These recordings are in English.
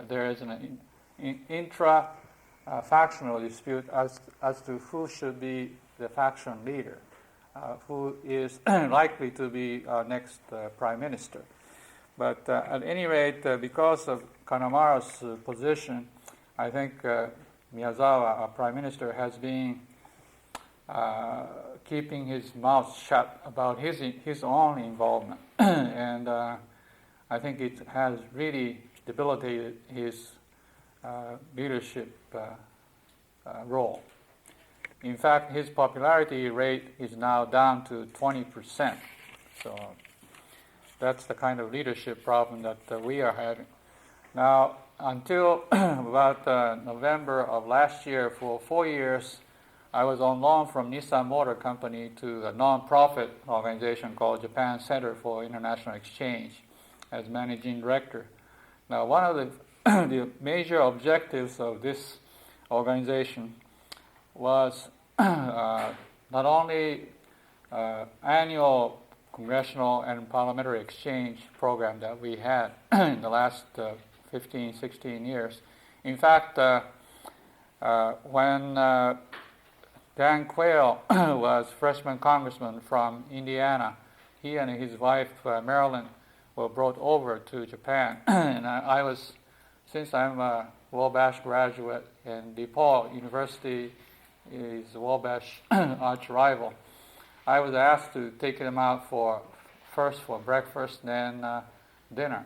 there is an intra-factional dispute as to who should be the faction leader, who is likely to be our next prime minister. But at any rate, because of Kanemaru's position, I think Miyazawa, our prime minister, has been keeping his mouth shut about his own involvement, and I think it has really debilitated his leadership role. In fact, his popularity rate is now down to 20%. So that's the kind of leadership problem that we are having. Now, until about November of last year, for 4 years, I was on loan from Nissan Motor Company to a non-profit organization called Japan Center for International Exchange as managing director. Now, one of the major objectives of this organization was not only annual congressional and parliamentary exchange program that we had in the last 15, 16 years. In fact, when Dan Quayle was freshman congressman from Indiana, he and his wife, Marilyn, were brought over to Japan. And I was, since I'm a Wabash graduate and DePaul University is Wabash arch rival, I was asked to take them out first for breakfast, then dinner.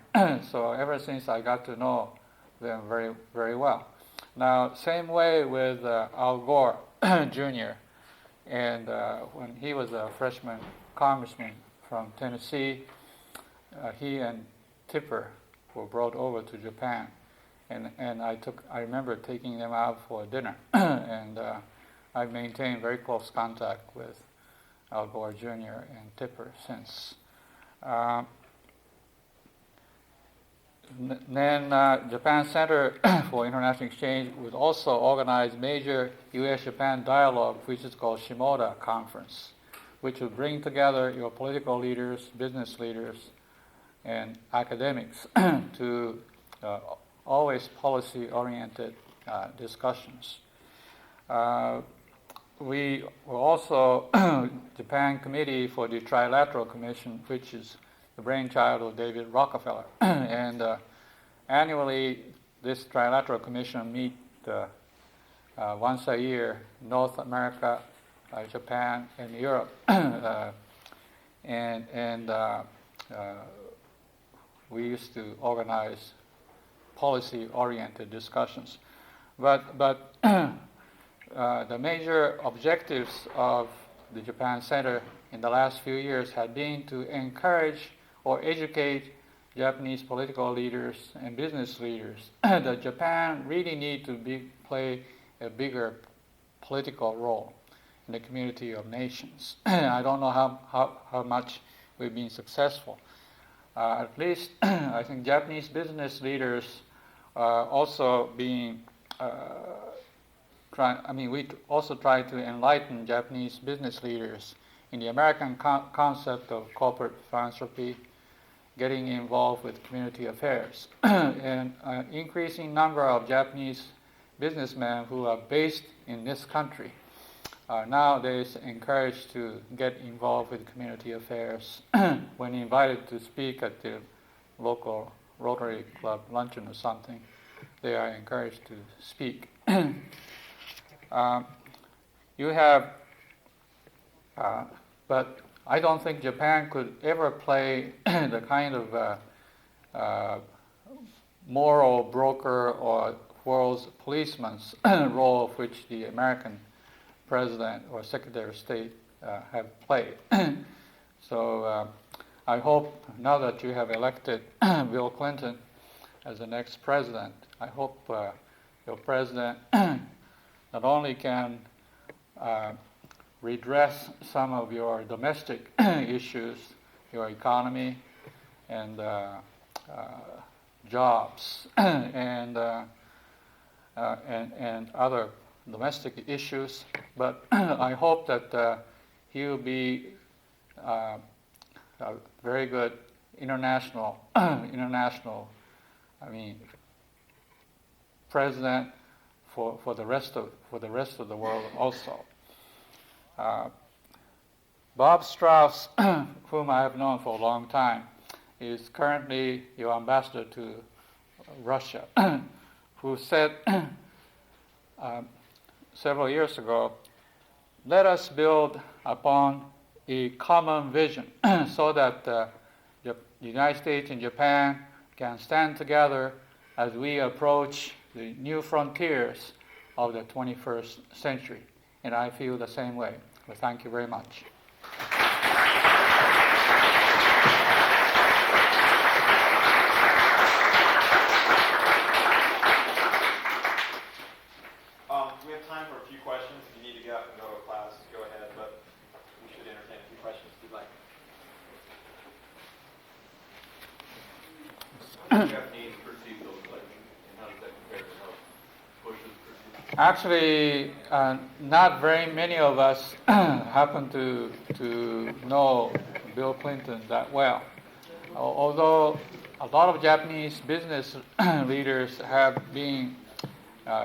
So ever since I got to know them very, very well. Now, same way with Al Gore Jr. And when he was a freshman congressman from Tennessee, he and Tipper were brought over to Japan, and I remember taking them out for dinner, and I've maintained very close contact with Al Gore Jr. and Tipper since. Then Japan Center for International Exchange would also organize major U.S.-Japan dialogue, which is called Shimoda Conference, which would bring together your political leaders, business leaders, and academics to always policy-oriented discussions. We were also Japan Committee for the Trilateral Commission, which is the brainchild of David Rockefeller. And annually, this Trilateral Commission meet once a year, North America, Japan, and Europe. And we used to organize policy-oriented discussions. But the major objectives of the Japan Center in the last few years had been to encourage or educate Japanese political leaders and business leaders that Japan really need to play a bigger political role in the community of nations. I don't know how much we've been successful. At least I think Japanese business leaders also being we also try to enlighten Japanese business leaders in the American concept of corporate philanthropy, getting involved with community affairs. And an increasing number of Japanese businessmen who are based in this country are nowadays encouraged to get involved with community affairs. When invited to speak at the local Rotary Club luncheon or something, they are encouraged to speak. You have, but I don't think Japan could ever play the kind of moral broker or world's policeman's role which the American president or secretary of state have played. So I hope now that you have elected Bill Clinton as the next president, I hope your president not only can redress some of your domestic issues, your economy and jobs and other domestic issues, but I hope that he will be a very good international president for the rest of the world also. Bob Strauss, whom I have known for a long time, is currently your ambassador to Russia, who said several years ago, let us build upon a common vision so that the United States and Japan can stand together as we approach the new frontiers of the 21st century. And I feel the same way. Well, thank you very much. We have time for a few questions. If you need to get up and go to class, go ahead, but we should entertain a few questions if you'd like. How do the Japanese perceive those elections, and how does that compare to how Bush is perceived? Actually, not very many of us happen to know Bill Clinton that well. Although a lot of Japanese business leaders have been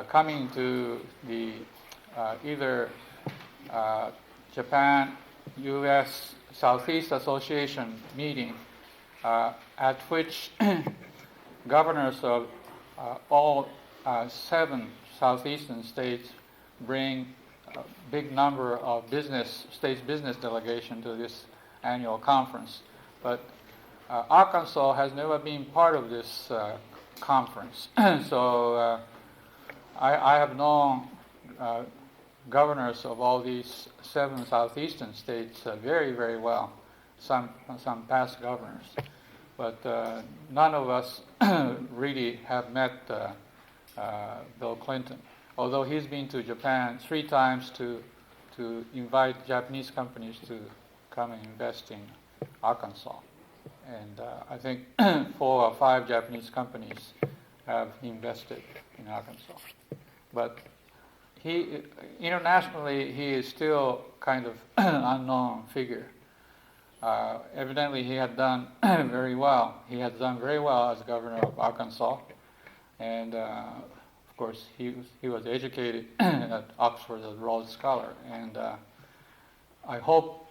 coming to the either Japan, U.S. Southeast Association meeting, at which governors of all 7 southeastern states bring a big number of states business delegation to this annual conference. But Arkansas has never been part of this conference. So I have known governors of all these 7 southeastern states very, very well, some past governors. But none of us really have met Bill Clinton, although he's been to Japan 3 times to invite Japanese companies to come and invest in Arkansas. And I think 4 or 5 Japanese companies have invested in Arkansas. But internationally, he is still kind of unknown figure. Evidently, he had done very well. He had done very well as governor of Arkansas, and of course, he was educated at Oxford as a Rhodes Scholar. And I hope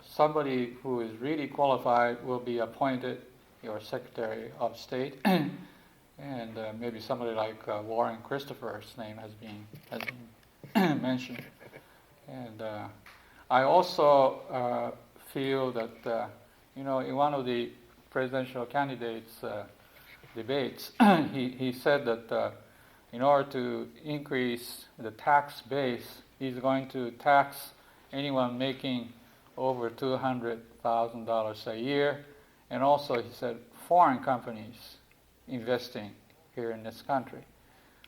somebody who is really qualified will be appointed your Secretary of State, and maybe somebody like Warren Christopher's name has been mentioned. And I also feel that, in one of the presidential candidates' debates, he said that in order to increase the tax base, he's going to tax anyone making over $200,000 a year, and also he said foreign companies investing here in this country.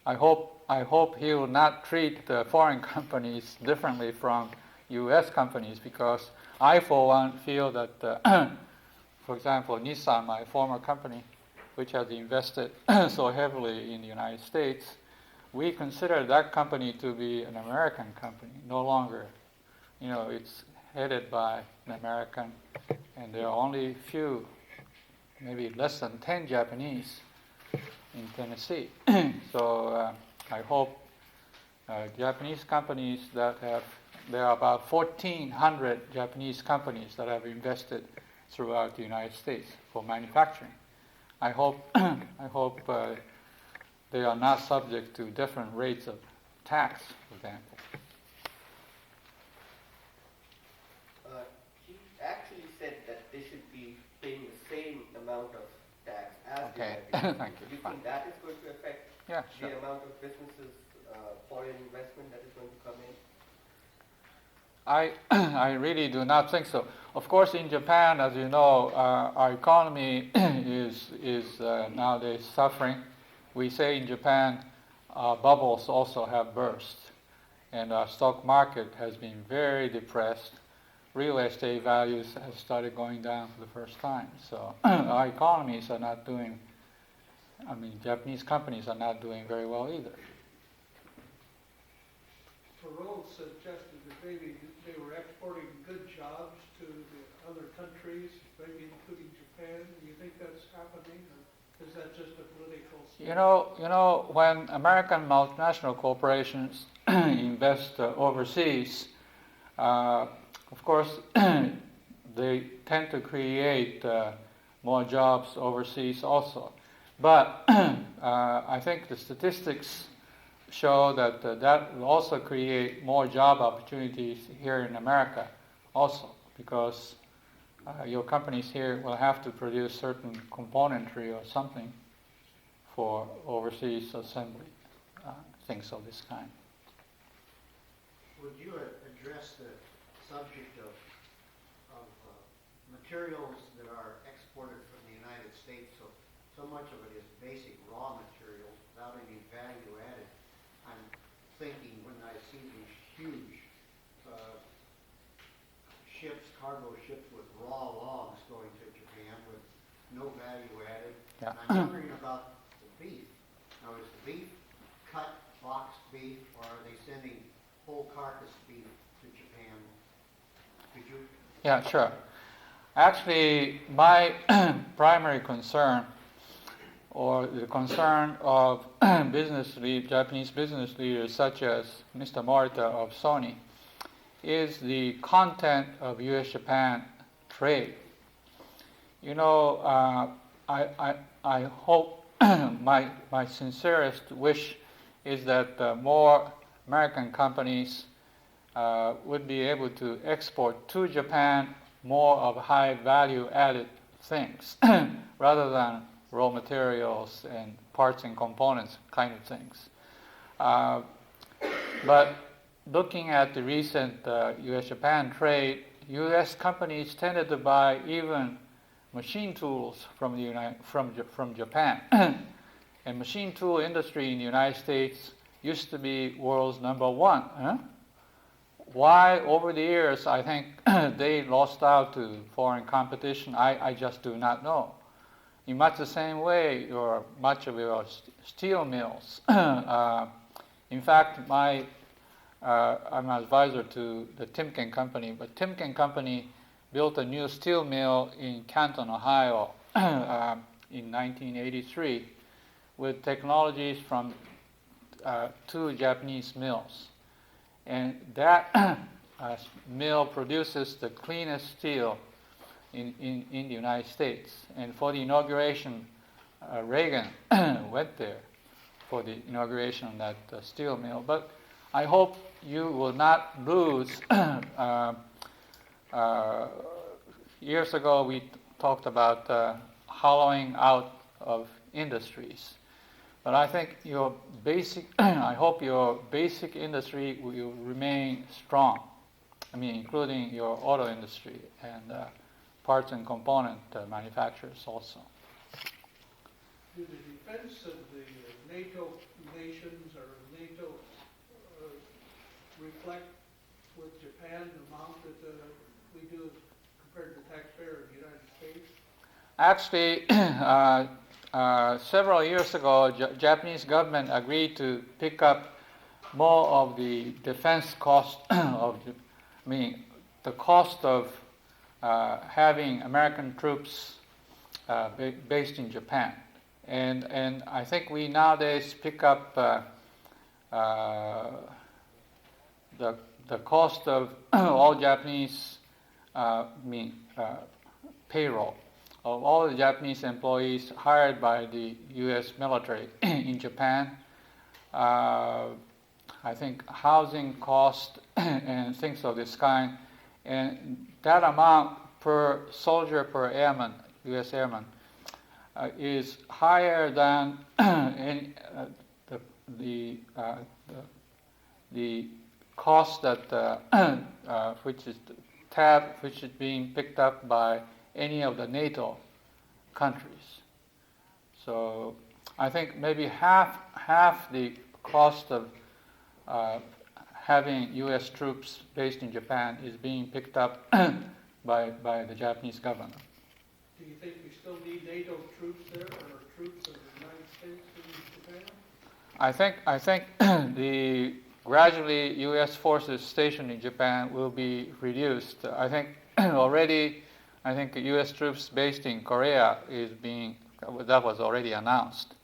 I hope he will not treat foreign companies differently from U.S. companies, because I, for one, feel that, for example, Nissan, my former company, which has invested so heavily in the United States, we consider that company to be an American company. No longer, it's headed by an American, and there are only few, maybe less than 10 Japanese in Tennessee. So I hope Japanese companies there are about 1,400 Japanese companies that have invested throughout the United States for manufacturing. I hope they are not subject to different rates of tax, for example. He actually said that they should be paying the same amount of tax as the Okay. Japanese. Thank you. Do you think that is going to affect Yeah, sure. the amount of businesses, foreign investment that is going to come in? I really do not think so. Of course, in Japan, as you know, our economy is nowadays suffering. We say in Japan, bubbles also have burst, and our stock market has been very depressed. Real estate values have started going down for the first time. So our economies are not doing. Japanese companies are not doing very well either. Perot suggested that maybe they were exporting good jobs to the other countries, maybe including Japan. Do you think that's happening? Or Is that just a political statement? You know, when American multinational corporations invest overseas, of course, they tend to create more jobs overseas also. But I think the statistics show that that will also create more job opportunities here in America also, because your companies here will have to produce certain componentry or something for overseas assembly, things of this kind. Would you address the subject of materials that are exported from the United States? So much of it is basic raw materials without any value added. I'm thinking when I see these huge ships, cargo ships with raw logs going to Japan with no value added. Yeah. I'm wondering about the beef. Now, is the beef cut, boxed beef, or are they sending whole carcass beef to Japan? Could you? Yeah, sure. Actually, my primary concern, or the concern of Japanese business leaders such as Mr. Morita of Sony, is the content of U.S.-Japan trade. You know, I hope my sincerest wish is that more American companies would be able to export to Japan more of high value added things rather than raw materials and parts and components kind of things. But looking at the recent U.S.-Japan trade, U.S. companies tended to buy even machine tools from Japan. And machine tool industry in the United States used to be world's number one. Why, over the years, I think they lost out to foreign competition, I just do not know. In much the same way, much of your steel mills. In fact, I'm an advisor to the Timken Company, but Timken Company built a new steel mill in Canton, Ohio in 1983 with technologies from 2 Japanese mills. And that mill produces the cleanest steel in the United States. And for the inauguration, Reagan went there for the inauguration of that steel mill. But I hope you will not lose. Years ago, we talked about hollowing out of industries. But I think your basic, I hope your basic industry will remain strong. I mean, including your auto industry and parts and component manufacturers also. Do the defense of the NATO nations or NATO reflect with Japan the amount that we do compared to the taxpayer of the United States? Actually, several years ago, Japanese government agreed to pick up more of the defense cost the cost of having American troops based in Japan. And I think we nowadays pick up the cost of all Japanese payroll of all the Japanese employees hired by the U.S. military in Japan. I think housing cost and things of this kind, and that amount per soldier per airman, U.S. airman, is higher than the cost that which is being picked up by any of the NATO countries. So I think maybe half the cost of having U.S. troops based in Japan is being picked up by the Japanese government. Do you think we still need NATO troops there, or troops of the United States in Japan? I think the gradually U.S. forces stationed in Japan will be reduced. I think already, U.S. troops based in Korea is being that was already announced.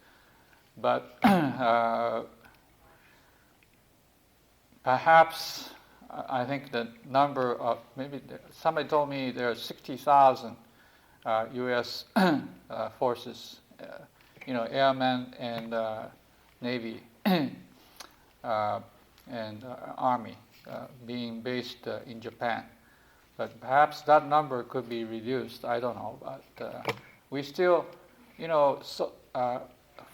But perhaps I think the number of somebody told me there are 60,000 U.S. Forces, airmen and Navy and Army being based in Japan. But perhaps that number could be reduced. I don't know. But we still,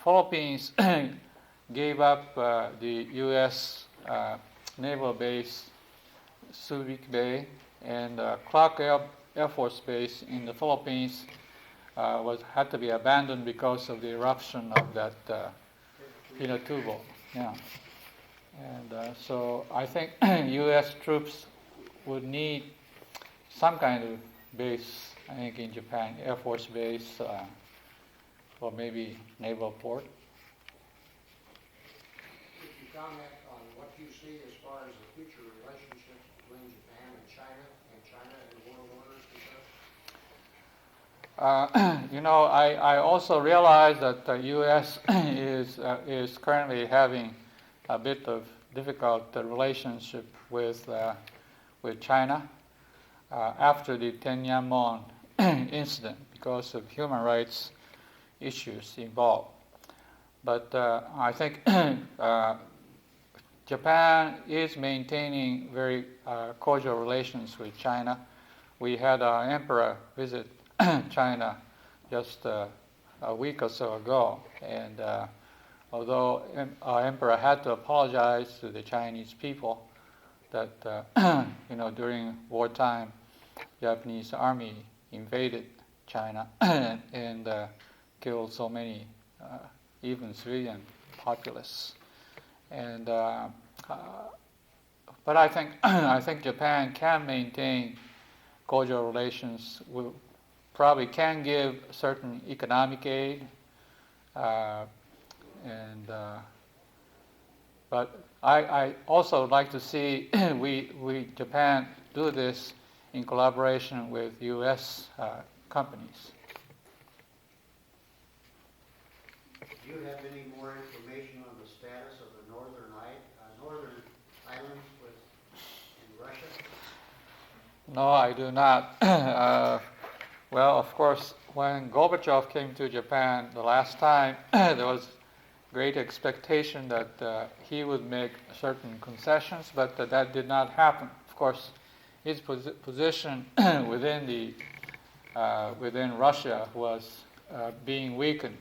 Philippines gave up the U.S. Naval Base, Subic Bay, and Clark Air Force Base in the Philippines had to be abandoned because of the eruption of that Pinatubo. Yeah. And so I think U.S. troops would need some kind of base, I think, in Japan, Air Force Base, or maybe naval port. Could you comment on what you see as far as the future relationships between Japan and China and world order is concerned? I also realize that the U.S. is currently having a bit of difficult relationship with China after the Tiananmen incident because of human rights issues involved. But I think Japan is maintaining very cordial relations with China. We had our emperor visit China just a week or so ago, and although our emperor had to apologize to the Chinese people that during wartime, Japanese army invaded China and killed so many, even civilian populace. And but I think Japan can maintain cordial relations. We probably can give certain economic aid, but I also like to see Japan do this in collaboration with U.S. companies. Do you have any more information on the status of the northern islands in Russia? No, I do not. Well, of course, when Gorbachev came to Japan the last time, there was great expectation that he would make certain concessions, but that did not happen. Of course, his position within Russia was being weakened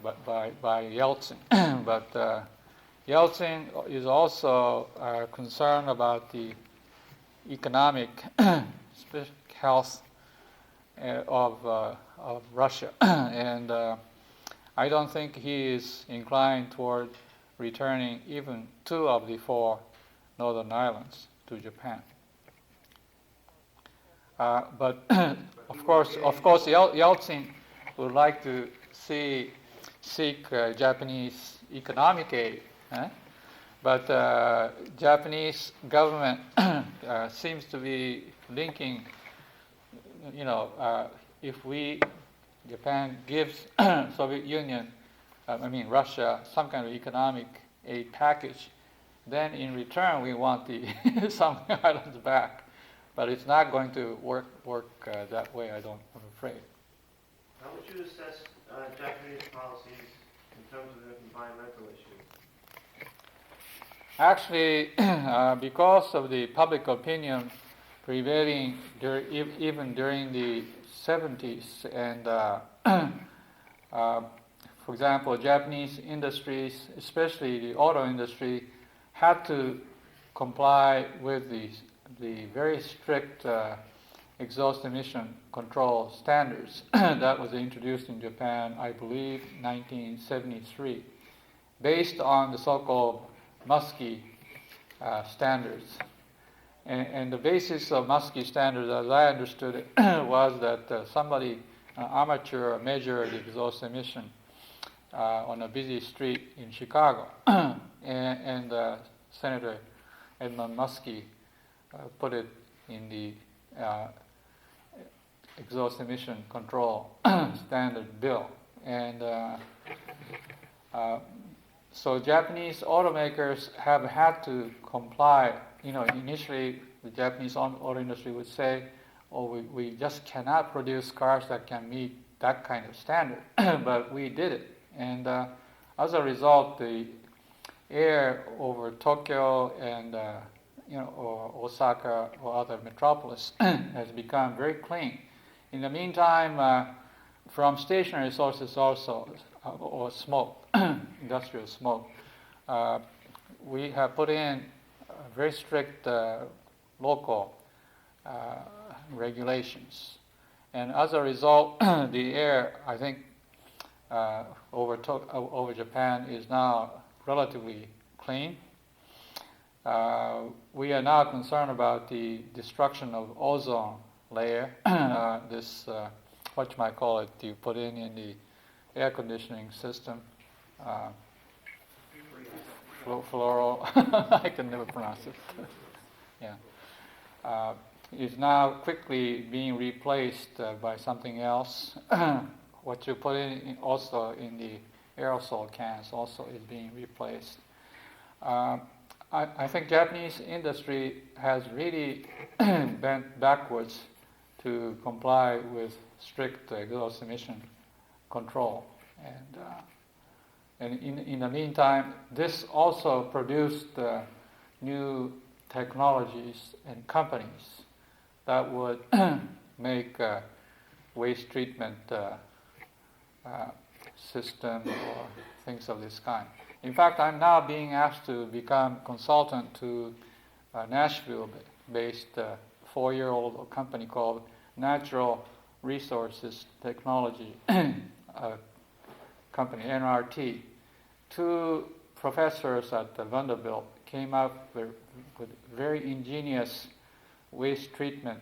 by Yeltsin. But Yeltsin is also concerned about the economic health of Russia, and I don't think he is inclined toward returning even 2 of the 4 northern islands to Japan. But of course, Yeltsin would like to seek Japanese economic aid, but Japanese government seems to be linking. If Japan gives Soviet Union, Russia, some kind of economic aid package, then in return we want the some islands back. But it's not going to work that way, I'm afraid. How would you assess Japanese policies in terms of environmental issues? Actually, because of the public opinion prevailing even during the 70s, and for example, Japanese industries, especially the auto industry, had to comply with the very strict exhaust emission control standards that was introduced in Japan, I believe, 1973, based on the so-called Muskie standards. And the basis of Muskie standards, as I understood it, was that amateur measured the exhaust emission on a busy street in Chicago, and Senator Edmund Muskie put it in the exhaust emission control standard bill. And so Japanese automakers have had to comply. Initially the Japanese auto industry would say, oh, we just cannot produce cars that can meet that kind of standard. But we did it. And as a result, the air over Tokyo and or Osaka or other metropolis has become very clean. In the meantime, from stationary sources also, or smoke, industrial smoke, we have put in very strict local regulations. And as a result, the air, I think, over Japan is now relatively clean. We are now concerned about the destruction of ozone layer. This, whatchamacallit, you put in the air conditioning system. Fluoro, I can never pronounce it. Yeah. Is now quickly being replaced by something else. What you put in also in the aerosol cans also is being replaced. I think Japanese industry has really bent backwards to comply with strict exhaust emission control. And in the meantime, this also produced new technologies and companies that would make waste treatment system or things of this kind. In fact, I'm now being asked to become consultant to a Nashville-based 4-year-old company called Natural Resources Technology company, NRT. 2 professors at Vanderbilt came up with very ingenious waste treatment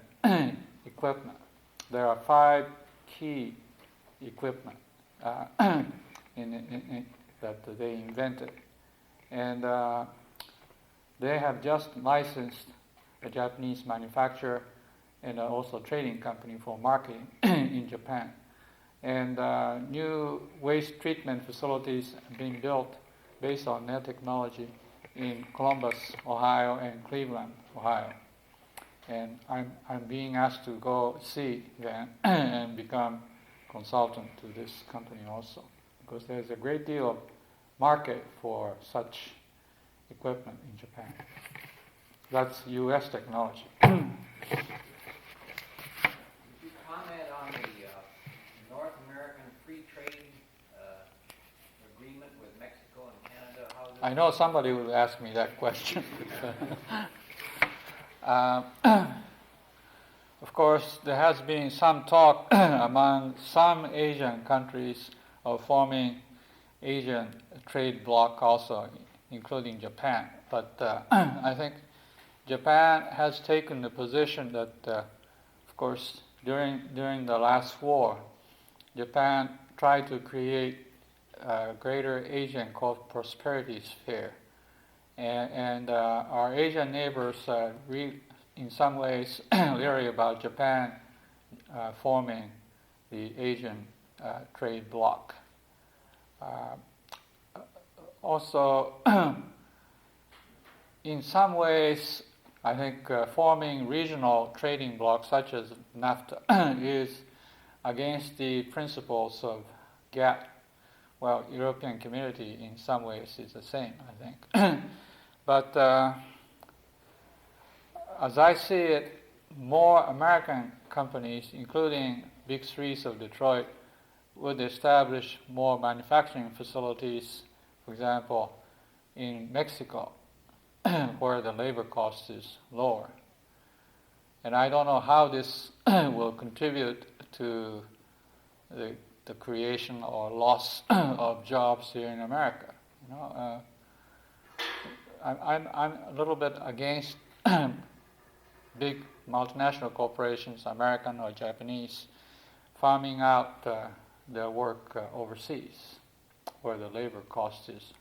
equipment. There are 5 key equipment that they invented. And they have just licensed a Japanese manufacturer and also trading company for marketing in Japan. And new waste treatment facilities are being built based on their technology in Columbus, Ohio, and Cleveland, Ohio. And I'm being asked to go see them and become consultant to this company also, because there's a great deal of market for such equipment in Japan. That's U.S. technology. Could you comment on the North American Free Trade Agreement with Mexico and Canada? How I know somebody will ask me that question. Of course, there has been some talk among some Asian countries of forming Asian trade bloc also, including Japan. But I think Japan has taken the position that, of course, during the last war, Japan tried to create a greater Asian prosperity sphere. And our Asian neighbors are in some ways leery about Japan forming the Asian trade bloc. Also, in some ways, I think forming regional trading blocs such as NAFTA is against the principles of GATT. Well, European Community in some ways is the same, I think. But as I see it, more American companies, including Big Threes of Detroit, would establish more manufacturing facilities, for example, in Mexico, where the labor cost is lower. And I don't know how this will contribute to the creation or loss of jobs here in America. I'm a little bit against big multinational corporations, American or Japanese, farming out their work overseas, where the labor cost is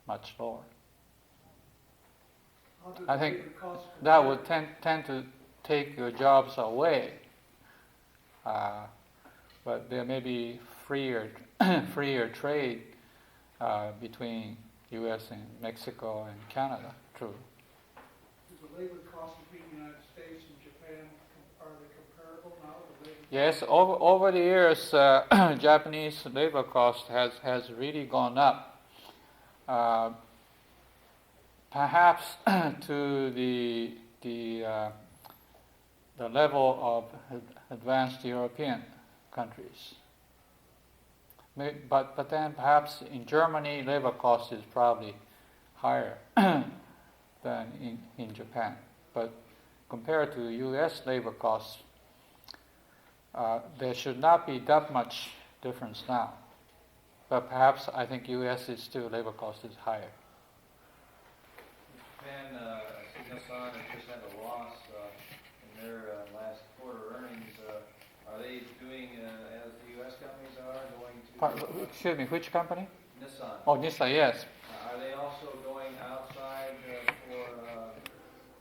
much lower. I think that would tend to take your jobs away but there may be freer trade between U.S. and Mexico and Canada. True. Is the labor cost between the United States and Japan, are they comparable now? The labor Yes, over the years, Japanese labor cost has really gone up. Perhaps to the level of advanced European countries. But then perhaps in Germany, labor cost is probably higher than in Japan. But compared to U.S. labor costs, there should not be that much difference now. But perhaps I think U.S. is still labor cost is higher. Japan, Nissan has just had a loss in their last quarter earnings. Are they doing as the U.S. companies are, going to... Excuse me, which company? Nissan. Oh, Nissan, yes. Are they also going outside for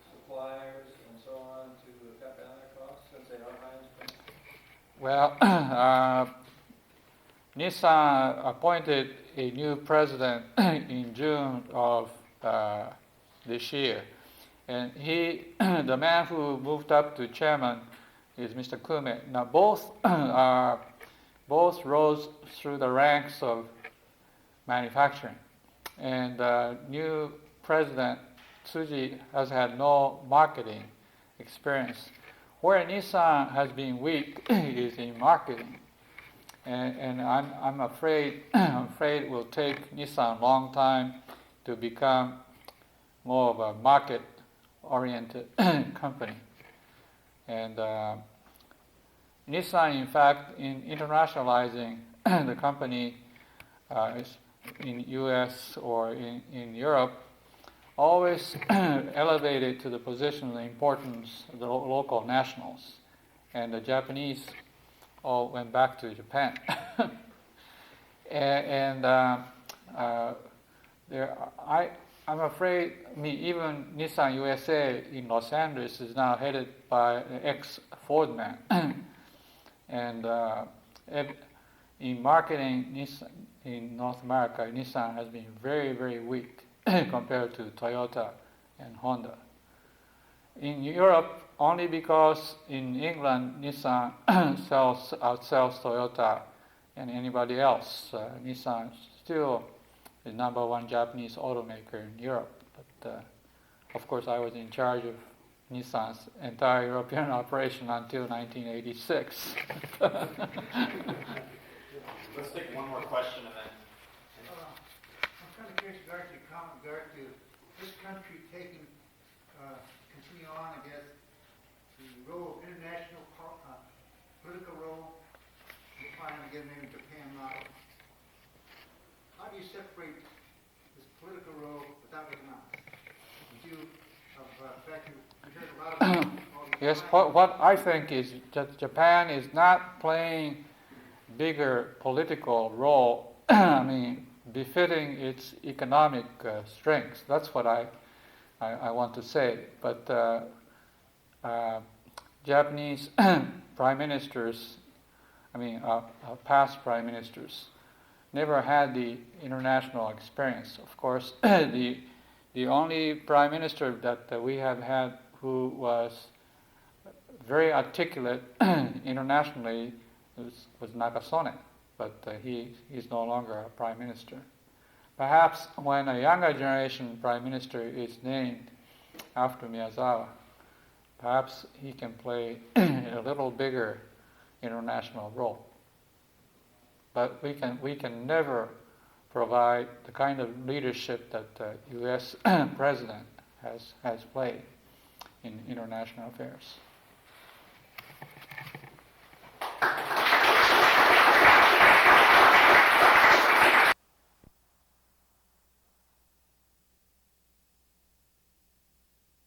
suppliers and so on to cut down their costs since they are high in spend? Well, Nissan appointed a new president in June of this year. And the man who moved up to chairman is Mr. Kume. Now both rose through the ranks of manufacturing. And new president Tsuji has had no marketing experience. Where Nissan has been weak is in marketing. And I'm afraid it will take Nissan a long time to become more of a market-oriented company. And Nissan, in fact, in internationalizing the company is in U.S. or in Europe, always elevated to the position of the importance of the local nationals. And the Japanese all went back to Japan. I'm afraid, even Nissan USA in Los Angeles is now headed by an ex-Ford man. And in marketing, Nissan, in North America, Nissan has been very, very weak compared to Toyota and Honda. In Europe, only because in England, Nissan outsells Toyota and anybody else. Nissan still the number one Japanese automaker in Europe. But of course, I was in charge of Nissan's entire European operation until 1986. Let's take one more question and then. I'm kind of curious regard to your comment regard to this country taking, continue on, I guess, the role of international political role, we're finally getting into Japan model. How do you separate this political role without economics? You heard a lot about all these Yes, what I think is that Japan is not playing bigger political role, I mean, befitting its economic strengths. That's what I want to say. But Japanese prime ministers, past prime ministers, never had the international experience. Of course, the only prime minister that we have had who was very articulate internationally was Nakasone, but he's no longer a prime minister. Perhaps when a younger generation prime minister is named after Miyazawa, perhaps he can play a little bigger international role. But we can never provide the kind of leadership that the U.S. president has played in international affairs.